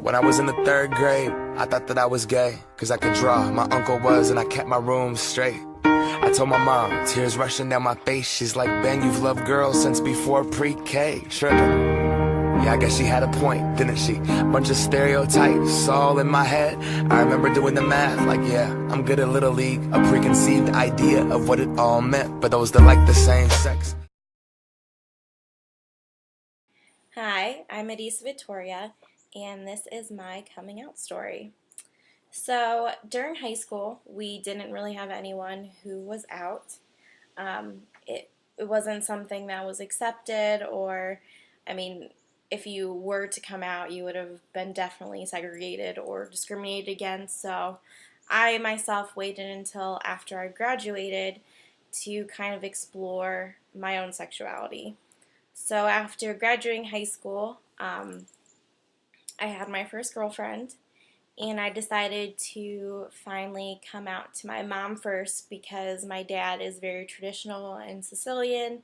When I was in the 3rd grade, I thought that I was gay, cause I could draw. My uncle was, and I kept my room straight. I told my mom, tears rushing down my face. She's like, Ben, you've loved girls since before pre-K. Trippin'. Yeah, I guess she had a point, didn't she? Bunch of stereotypes all in my head. I remember doing the math, like, yeah, I'm good at Little League. A preconceived idea of what it all meant, but those that like the same sex. Hi, I'm Adisa Victoria, and this is my coming out story. So, during high school, we didn't really have anyone who was out. It wasn't something that was accepted, or, I mean, if you were to come out, you would have been definitely segregated or discriminated against. So, I myself waited until after I graduated to kind of explore my own sexuality. So after graduating high school, I had my first girlfriend, and I decided to finally come out to my mom first because my dad is very traditional and Sicilian,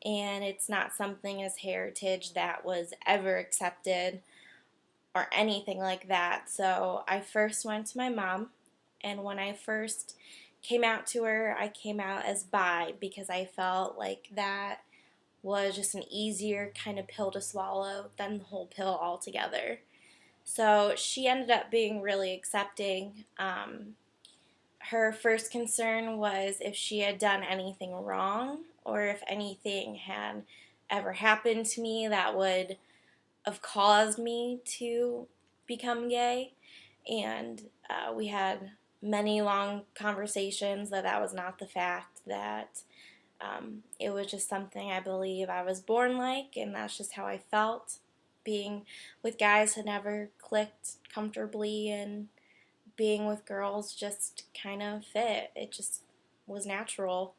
and it's not something as heritage that was ever accepted or anything like that. So I first went to my mom, and when I first came out to her, I came out as bi because I felt like that was just an easier kind of pill to swallow than the whole pill altogether. So she ended up being really accepting. Her first concern was if she had done anything wrong or if anything had ever happened to me that would have caused me to become gay. And we had many long conversations that was not the fact, that it was just something I believe I was born like, and that's just how I felt. Being with guys had never clicked comfortably, and being with girls just kind of fit. It just was natural.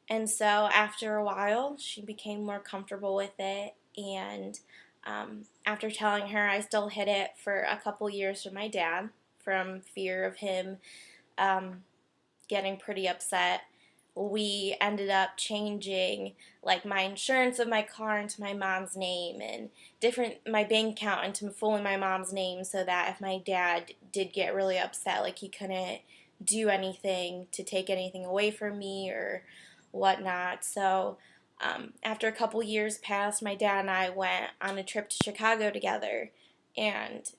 And so after a while, she became more comfortable with it, and after telling her, I still hid it for a couple years from my dad from fear of him um, getting pretty upset. We ended up changing like my insurance of my car into my mom's name, and different my bank account into fully my mom's name, so that if my dad did get really upset, like he couldn't do anything to take anything away from me or whatnot. So after a couple years passed, my dad and I went on a trip to Chicago together, and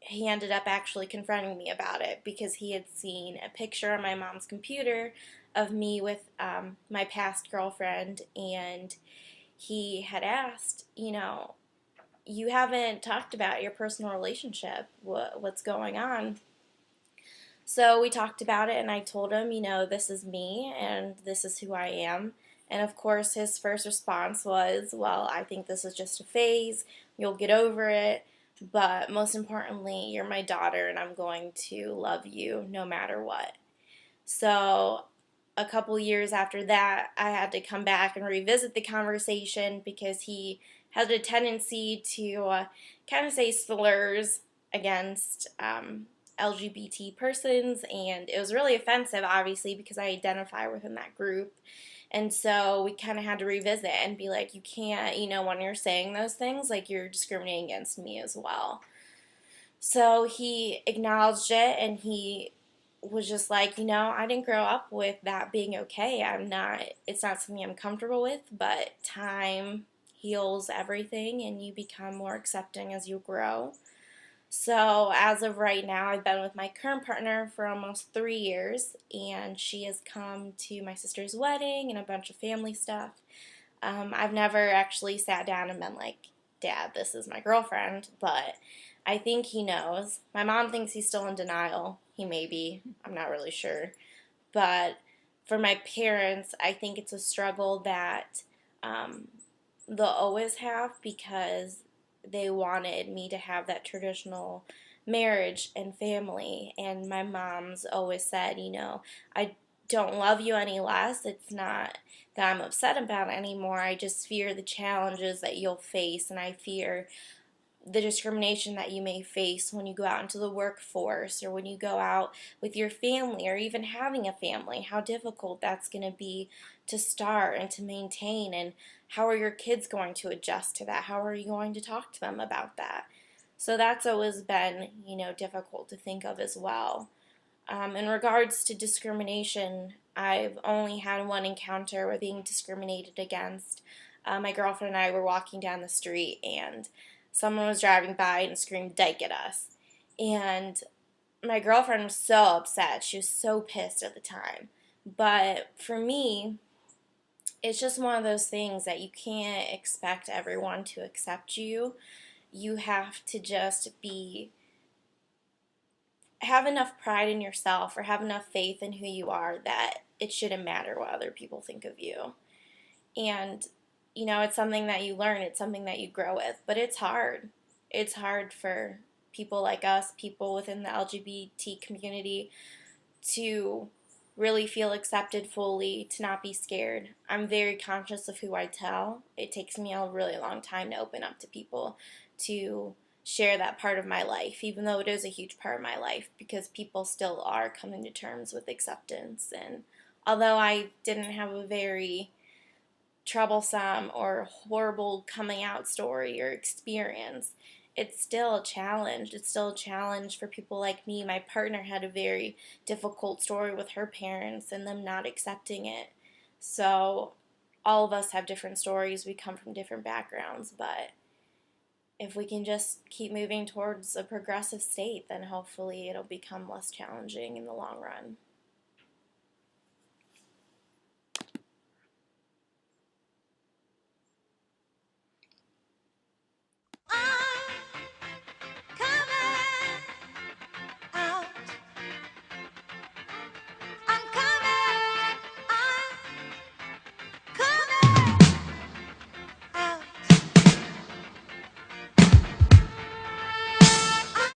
he ended up actually confronting me about it because he had seen a picture on my mom's computer of me with my past girlfriend, and he had asked, you haven't talked about your personal relationship. What's going on? So we talked about it, and I told him, this is me and this is who I am. And of course, his first response was, well, I think this is just a phase. You'll get over it. But most importantly, you're my daughter, and I'm going to love you no matter what. So a couple years after that, I had to come back and revisit the conversation because he had a tendency to kind of say slurs against LGBT persons, and it was really offensive, obviously, because I identify within that group. And so we kind of had to revisit and be like, you can't, when you're saying those things, like you're discriminating against me as well. So he acknowledged it, and he was just like, I didn't grow up with that being okay. It's not something I'm comfortable with, but time heals everything, and you become more accepting as you grow. So as of right now, I've been with my current partner for almost 3 years, and she has come to my sister's wedding and a bunch of family stuff. I've never actually sat down and been like, Dad, this is my girlfriend, but I think he knows. My mom thinks he's still in denial. He may be. I'm not really sure. But for my parents, I think it's a struggle that they'll always have because they wanted me to have that traditional marriage and family. And my mom's always said, I don't love you any less. It's not that I'm upset about it anymore. I just fear the challenges that you'll face, and I fear the discrimination that you may face when you go out into the workforce or when you go out with your family or even having a family, how difficult that's going to be to start and to maintain, and how are your kids going to adjust to that? How are you going to talk to them about that? So that's always been, difficult to think of as well. In regards to discrimination, I've only had one encounter with being discriminated against. My girlfriend and I were walking down the street, and someone was driving by and screamed "dyke" at us. And my girlfriend was so upset. She was so pissed at the time. But for me, it's just one of those things that you can't expect everyone to accept you. You have to just have enough pride in yourself or have enough faith in who you are that it shouldn't matter what other people think of you. And, it's something that you learn, it's something that you grow with, but it's hard. It's hard for people like us, people within the LGBT community, to really feel accepted fully, to not be scared. I'm very conscious of who I tell. It takes me a really long time to open up to people, to share that part of my life, even though it is a huge part of my life, because people still are coming to terms with acceptance. And although I didn't have a very troublesome or horrible coming out story or experience, it's still a challenge. It's still a challenge for people like me. My partner had a very difficult story with her parents and them not accepting it. So all of us have different stories. We come from different backgrounds, but if we can just keep moving towards a progressive state, then hopefully it'll become less challenging in the long run.